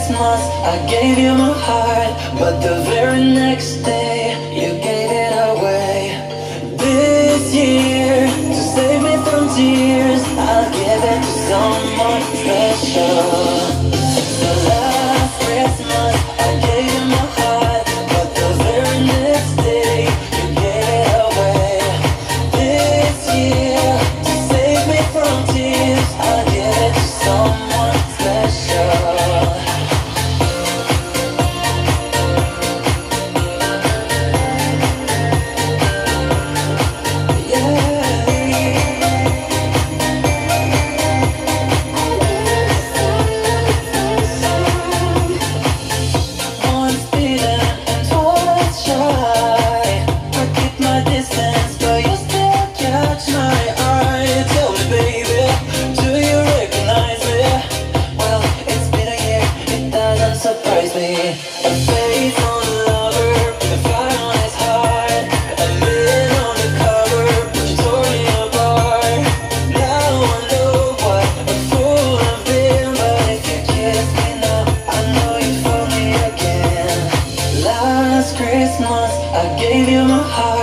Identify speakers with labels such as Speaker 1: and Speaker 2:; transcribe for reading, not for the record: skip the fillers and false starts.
Speaker 1: Christmas, I gave you my heart, but the very next day, you gave it away. This year, to save me from tears, I'll give it to someone special. So last Christmas, I gave you my heart, but the very next day, you gave it away. This year, to save me from tears, I'll give it to someone special. Surprise me. A face on a lover, a fire on his heart, a man on the cover, but you tore me apart. Now I know what a fool I've been, but if you kiss me now, I know you found me again. Last Christmas, I gave you my heart,